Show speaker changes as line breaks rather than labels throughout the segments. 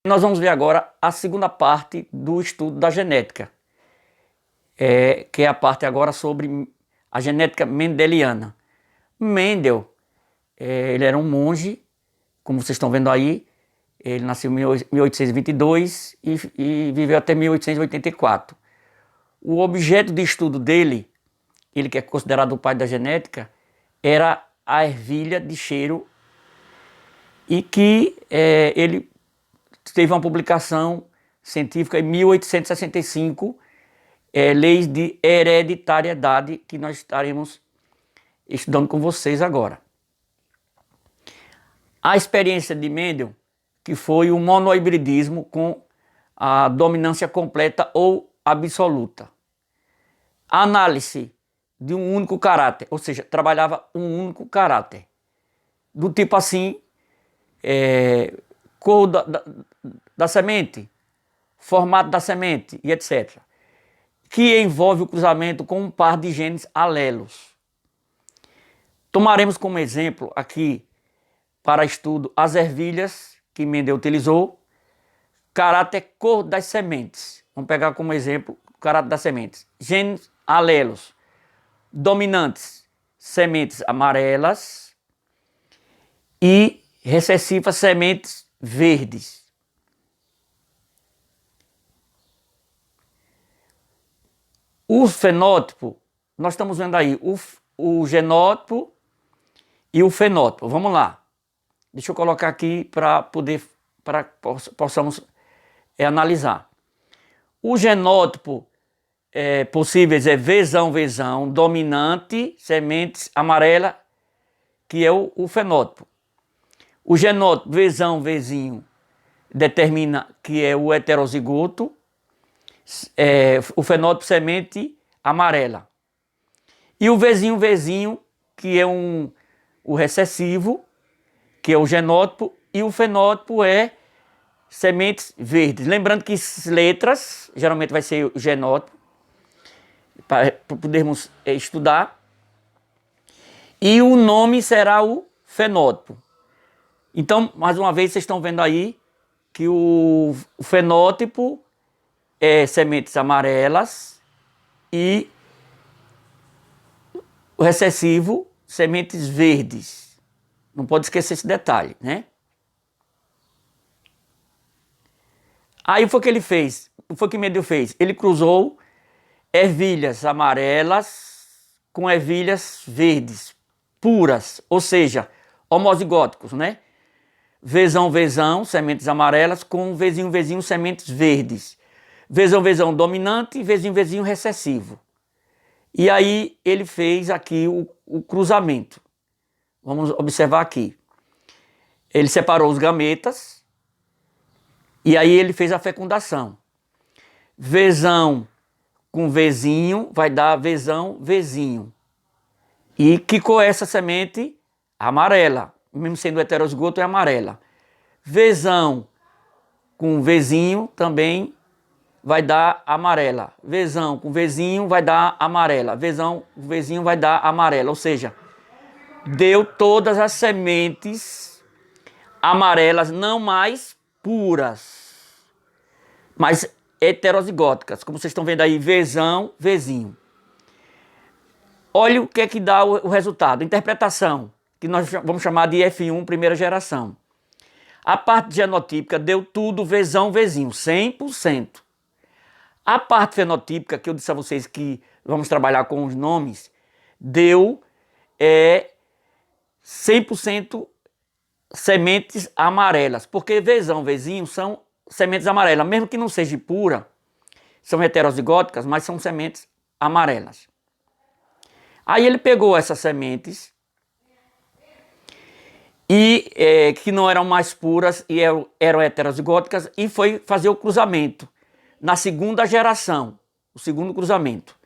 Nós vamos ver agora a segunda parte do estudo da genética, que é a parte agora sobre a genética mendeliana. Mendel, ele era um monge, como vocês estão vendo aí. Ele nasceu em 1822 e viveu até 1884. O objeto de estudo dele, ele que é considerado o pai da genética, era a ervilha de cheiro, e que ele teve uma publicação científica em 1865, Leis de Hereditariedade, que nós estaremos estudando com vocês agora. A experiência de Mendel, que foi o monohibridismo com a dominância completa ou absoluta. A análise de um único caráter, ou seja, trabalhava um único caráter. Do tipo assim, cor da semente, formato da semente e etc. Que envolve o cruzamento com um par de genes alelos. Tomaremos como exemplo aqui, para estudo, as ervilhas que Mendel utilizou, caráter cor das sementes. Vamos pegar como exemplo o caráter das sementes. Genes alelos, dominantes, sementes amarelas e recessivas, sementes verdes. O fenótipo, nós estamos vendo aí o genótipo e o fenótipo. Vamos lá. Deixa eu colocar aqui para possamos analisar. O genótipo possíveis é Vzão, dominante, sementes amarela, que é o fenótipo. O genótipo Vzão, determina que é o heterozigoto, o fenótipo semente amarela. E o Vzinho, que é o recessivo, que é o genótipo, e o fenótipo é sementes verdes. Lembrando que letras, geralmente vai ser o genótipo, para podermos estudar. E o nome será o fenótipo. Então, mais uma vez, vocês estão vendo aí que o fenótipo é sementes amarelas e o recessivo, sementes verdes. Não pode esquecer esse detalhe, né? Aí foi o que ele fez, foi o que Mendel fez. Ele cruzou ervilhas amarelas com ervilhas verdes, puras, ou seja, homozigóticos, né? Vzão, sementes amarelas com Vzinho, sementes verdes. Vzão dominante e Vzinho recessivo. E aí ele fez aqui o cruzamento. Vamos observar aqui. Ele separou os gametas e aí ele fez a fecundação. Vzão com Vzinho vai dar Vzinho. E que cor é essa semente? Amarela. Mesmo sendo heterozigoto, é amarela. Vzão com Vzinho também vai dar amarela. Vzão com Vzinho vai dar amarela. Vzão com Vzinho vai dar amarela. Ou seja, deu todas as sementes amarelas, não mais puras, mas heterozigóticas, como vocês estão vendo aí, Vzinho. Olha o que é que dá o resultado. Interpretação, que nós vamos chamar de F1, primeira geração. A parte genotípica deu tudo Vzinho, 100%. A parte fenotípica, que eu disse a vocês que vamos trabalhar com os nomes, deu 100% sementes amarelas, porque Vzinho são sementes amarelas, mesmo que não seja pura, são heterozigóticas, mas são sementes amarelas. Aí ele pegou essas sementes e que não eram mais puras e eram heterozigóticas e foi fazer o cruzamento na segunda geração, o segundo cruzamento.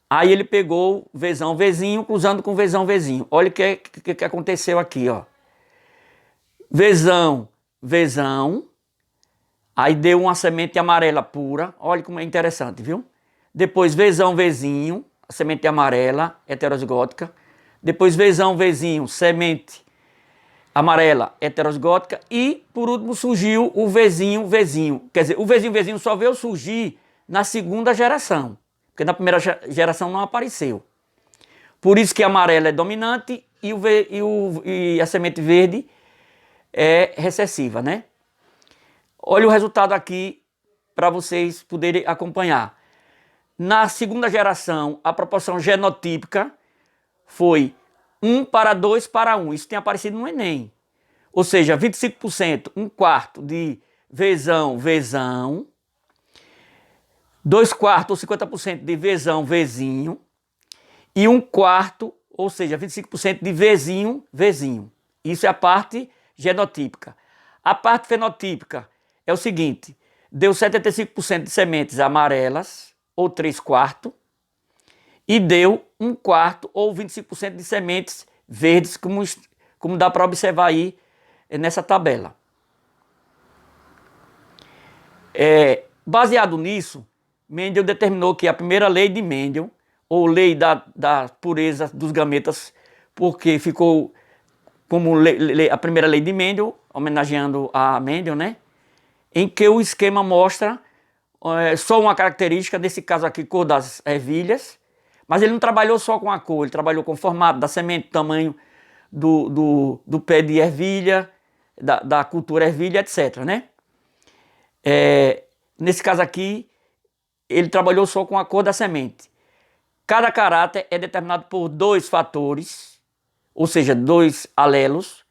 Aí ele pegou Vzinho cruzando com Vzinho. Olha o que aconteceu aqui, ó. Vzão, aí deu uma semente amarela pura. Olha como é interessante, viu? Depois Vzinho, a semente amarela, heterozigótica. Depois Vzinho, semente amarela heterozigótica, e por último surgiu o Vzinho, Vzinho. Quer dizer, o Vzinho, Vzinho só veio surgir na segunda geração, porque na primeira geração não apareceu. Por isso que a amarela é dominante e a semente verde é recessiva, né? Olha o resultado aqui para vocês poderem acompanhar. Na segunda geração, a proporção genotípica foi 1 para 2 para 1. Isso tem aparecido no Enem. Ou seja, 25%, 1/4 de Vzão, Vzão. 2/4 ou 50% de Vzão, Vzinho. E 1/4, ou seja, 25% de Vzinho, Vzinho. Isso é a parte genotípica. A parte fenotípica é o seguinte: deu 75% de sementes amarelas, ou 3/4, e deu 1/4 ou 25% de sementes verdes, como dá para observar aí nessa tabela. Baseado nisso, Mendel determinou que a primeira lei de Mendel, ou lei da pureza dos gametas, porque ficou como a primeira lei de Mendel, homenageando a Mendel, né? Em que o esquema mostra só uma característica, nesse caso aqui, cor das ervilhas, mas ele não trabalhou só com a cor, ele trabalhou com o formato da semente, tamanho do pé de ervilha, da cultura ervilha, etc, né? Nesse caso aqui, ele trabalhou só com a cor da semente. Cada caráter é determinado por 2 fatores, ou seja, 2 alelos,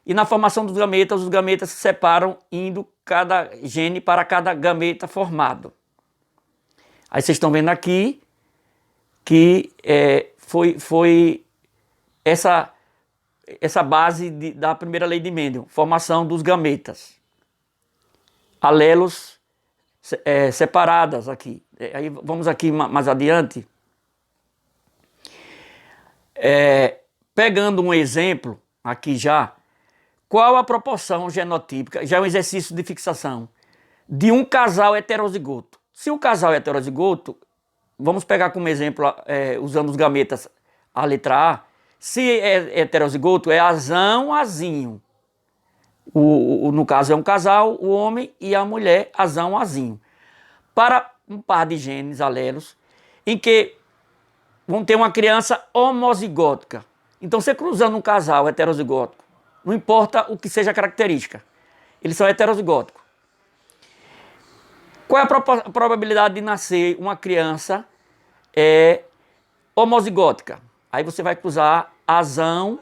e na formação dos gametas, os gametas se separam indo cada gene para cada gameta formado. Aí vocês estão vendo aqui que foi essa base da primeira lei de Mendel, formação dos gametas. Alelos separadas aqui. Aí vamos aqui mais adiante. Pegando um exemplo aqui já, qual a proporção genotípica, já é um exercício de fixação, de um casal heterozigoto? Se o casal é heterozigoto, vamos pegar como exemplo, usando os gametas, a letra A. Se é heterozigoto, é azão, azinho. No caso é um casal, o homem e a mulher, azão, azinho. Para um par de genes alelos, em que vão ter uma criança homozigótica. Então, você cruzando um casal heterozigótico, não importa o que seja a característica, eles são heterozigóticos. Qual é a probabilidade de nascer uma criança homozigótica? Aí você vai cruzar azão,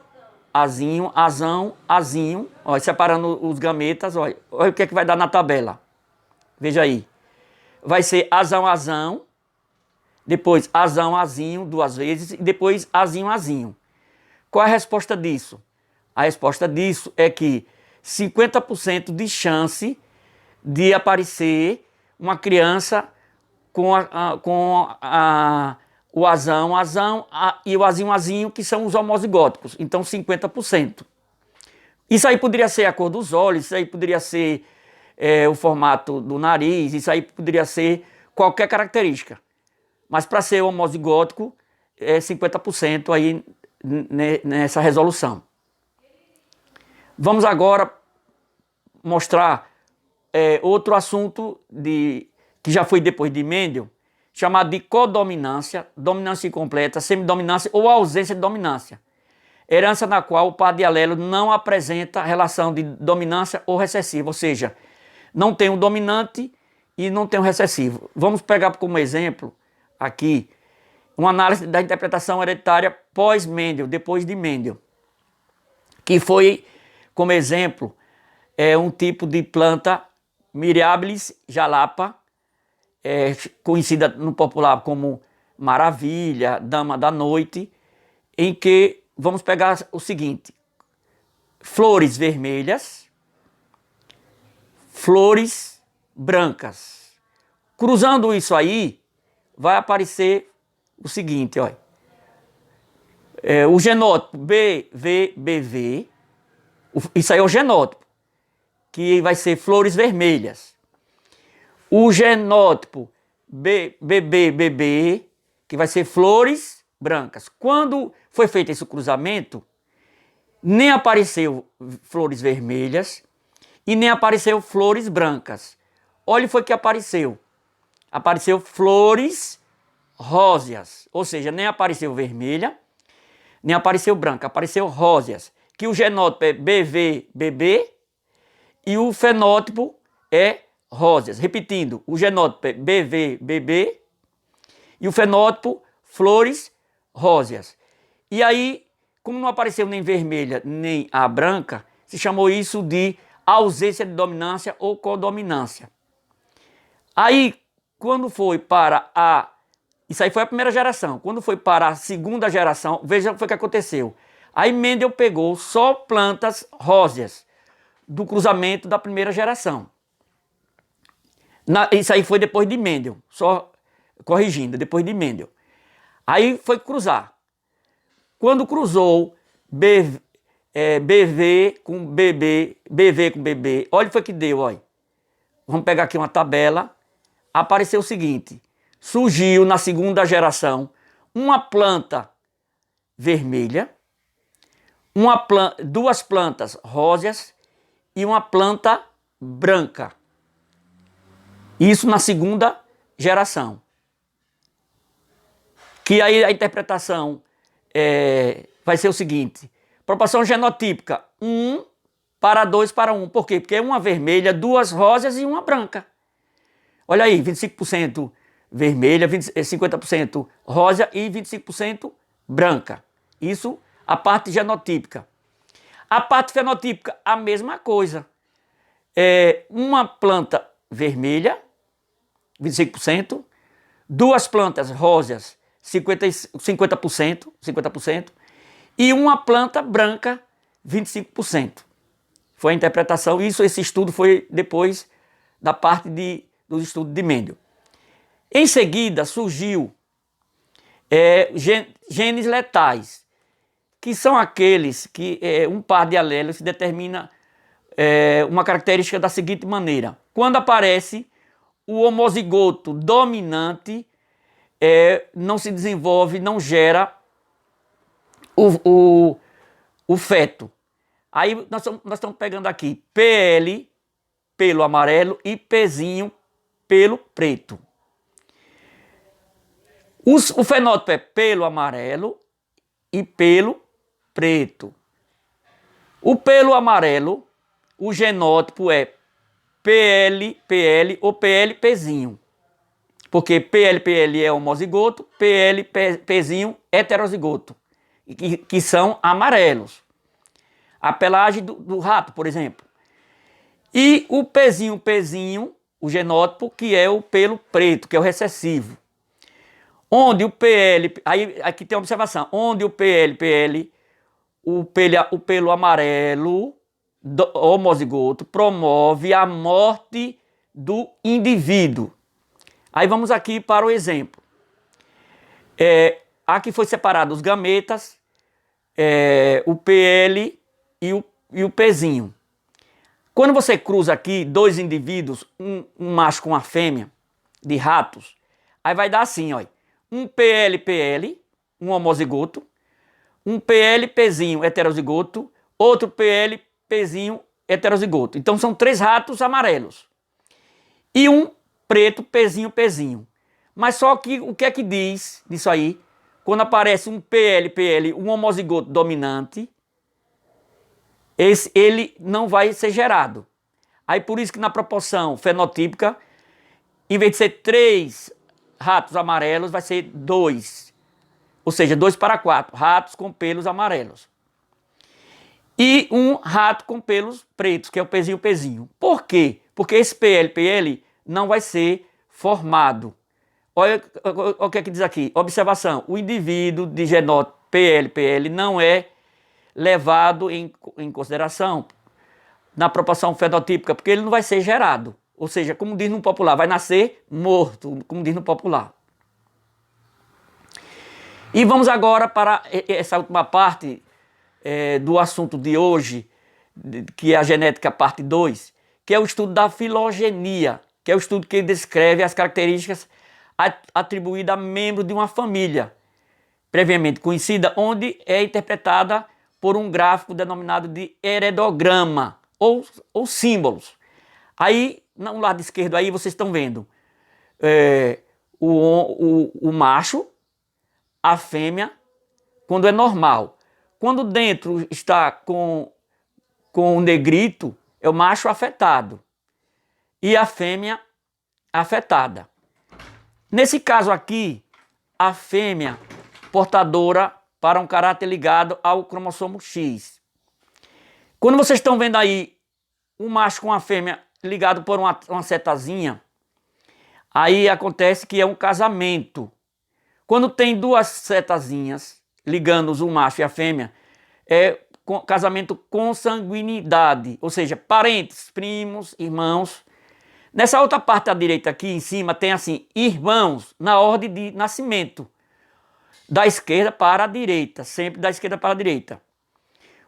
azinho, azão, azinho, ó, separando os gametas, olha o que é que vai dar na tabela. Veja aí. Vai ser azão, azão, depois azão, azinho, 2 vezes, e depois azinho, azinho. Qual é a resposta disso? A resposta disso é que 50% de chance de aparecer uma criança com o azão, e o azinho, azinho, que são os homozigóticos. Então, 50%. Isso aí poderia ser a cor dos olhos, isso aí poderia ser o formato do nariz, isso aí poderia ser qualquer característica. Mas para ser homozigótico, é 50% aí nessa resolução. Vamos agora mostrar outro assunto que já foi depois de Mendel, chamado de codominância, dominância incompleta, semidominância ou ausência de dominância. Herança na qual o par de alelo não apresenta relação de dominância ou recessiva, ou seja, não tem um dominante e não tem um recessivo. Vamos pegar como exemplo aqui uma análise da interpretação hereditária pós-Mendel, depois de Mendel, que foi, como exemplo, um tipo de planta Myriabilis jalapa, conhecida no popular como maravilha, dama da noite, em que vamos pegar o seguinte: flores vermelhas, flores brancas. Cruzando isso aí, vai aparecer o seguinte, olha. O genótipo BVBV, isso aí é o genótipo, que vai ser flores vermelhas. O genótipo BBBB, que vai ser flores brancas. Quando foi feito esse cruzamento, nem apareceu flores vermelhas e nem apareceu flores brancas. Olha, foi que apareceu. Apareceu flores róseas, ou seja, nem apareceu vermelha, nem apareceu branca, apareceu róseas, que o genótipo é BV-BB e o fenótipo é róseas. Repetindo, o genótipo é BV-BB e o fenótipo flores róseas. E aí, como não apareceu nem vermelha nem a branca, se chamou isso de ausência de dominância ou codominância. Aí, quando foi para a... Isso aí foi a primeira geração. Quando foi para a segunda geração, veja o que foi que aconteceu. Aí Mendel pegou só plantas róseas do cruzamento da primeira geração. Isso aí foi depois de Mendel, só corrigindo, depois de Mendel. Aí foi cruzar. Quando cruzou BV com BB, olha o que foi que deu, olha. Vamos pegar aqui uma tabela. Apareceu o seguinte, surgiu na segunda geração uma planta vermelha, duas plantas róseas e uma planta branca. Isso na segunda geração. Que aí a interpretação vai ser o seguinte, proporção genotípica 1 para 2 para 1. Por quê? Porque é uma vermelha, duas róseas e uma branca. Olha aí, 25% vermelha, 50% rosa e 25% branca. Isso a parte genotípica. A parte fenotípica, a mesma coisa. Uma planta vermelha, 25%, duas plantas róseas, 50%, e uma planta branca, 25%. Foi a interpretação, esse estudo foi depois da parte do estudo de Mendel. Em seguida surgiu genes letais, que são aqueles que um par de alelos determina uma característica da seguinte maneira. Quando aparece o homozigoto dominante, não se desenvolve, não gera o feto. Aí nós estamos pegando aqui PL, pelo amarelo, e Pzinho, pelo preto. O fenótipo é pelo amarelo e pelo preto. O pelo amarelo, o genótipo é PL ou PLPzinho. Porque PLPL é homozigoto, PLPzinho heterozigoto, que são amarelos. A pelagem do rato, por exemplo. E o Pzinho, o genótipo, que é o pelo preto, que é o recessivo. Onde o PL, aí aqui tem uma observação, onde o PL, o pelo amarelo, homozigoto, promove a morte do indivíduo. Aí vamos aqui para o exemplo. Aqui foi separado os gametas, o PL e o Pzinho. Quando você cruza aqui dois indivíduos, um macho com uma fêmea de ratos, aí vai dar assim, ó, um PL, um homozigoto, um PLPzinho heterozigoto, outro PLPzinho heterozigoto. Então são três ratos amarelos. E um preto, Pzinho. Mas só que o que é que diz nisso aí? Quando aparece um PL, um homozigoto dominante, ele não vai ser gerado. Aí por isso que na proporção fenotípica, em vez de ser 3 ratos amarelos, vai ser 2. Ou seja, 2 para 4 ratos com pelos amarelos. E um rato com pelos pretos, que é o Pzinho. Por quê? Porque esse PL não vai ser formado. Olha o que é que diz aqui. Observação. O indivíduo de genótipo PL não é levado em consideração na proporção fenotípica, porque ele não vai ser gerado. Ou seja, como diz no popular, vai nascer morto, como diz no popular. E vamos agora para essa última parte do assunto de hoje, que é a genética parte 2, que é o estudo da filogenia, que é o estudo que descreve as características atribuídas a membros de uma família previamente conhecida, onde é interpretada por um gráfico denominado de heredograma ou símbolos. Aí, no lado esquerdo aí, vocês estão vendo o macho, a fêmea, quando é normal. Quando dentro está com o negrito, é o macho afetado e a fêmea afetada. Nesse caso aqui, a fêmea portadora para um caráter ligado ao cromossomo X. Quando vocês estão vendo aí um macho com a fêmea ligado por uma setazinha, aí acontece que é um casamento. Quando tem duas setazinhas ligando o macho e a fêmea, é casamento com sanguinidade, ou seja, parentes, primos, irmãos. Nessa outra parte da direita aqui em cima tem assim, irmãos na ordem de nascimento, da esquerda para a direita, sempre da esquerda para a direita.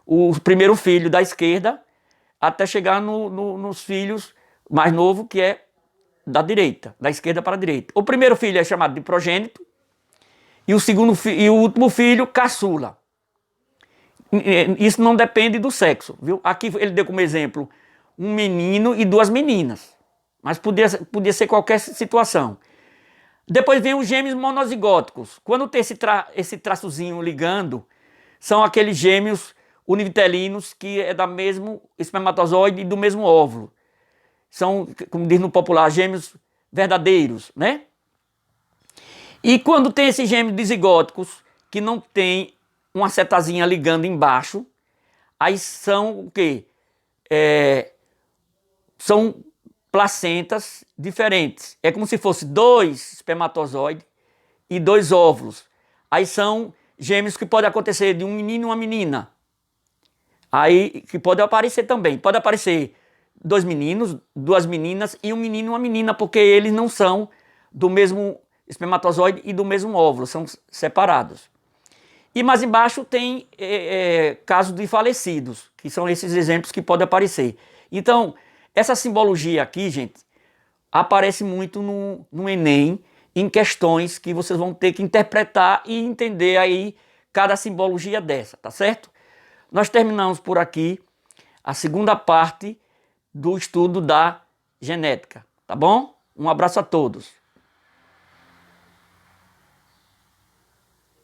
O primeiro filho da esquerda até chegar nos filhos mais novo, que é da direita, da esquerda para a direita. O primeiro filho é chamado de progênito e o último filho, caçula. Isso não depende do sexo, viu? Aqui ele deu como exemplo um menino e duas meninas, mas podia ser qualquer situação. Depois vem os gêmeos monozigóticos. Quando tem esse traçozinho ligando, são aqueles gêmeos univitelinos que é da mesmo espermatozoide e do mesmo óvulo. São, como diz no popular, gêmeos verdadeiros, né? E quando tem esses gêmeos dizigóticos, que não tem uma setazinha ligando embaixo, aí são o quê? São placentas diferentes. É como se fosse 2 espermatozoides e 2 óvulos. Aí são gêmeos que pode acontecer de um menino e uma menina. Aí que pode aparecer também. Pode aparecer 2 meninos, 2 meninas e um menino e uma menina, porque eles não são do mesmo espermatozoide e do mesmo óvulo, são separados. E mais embaixo tem casos de falecidos, que são esses exemplos que podem aparecer. Então, essa simbologia aqui, gente, aparece muito no Enem, em questões que vocês vão ter que interpretar e entender aí cada simbologia dessa, tá certo? Nós terminamos por aqui a segunda parte do estudo da genética, tá bom? Um abraço a todos.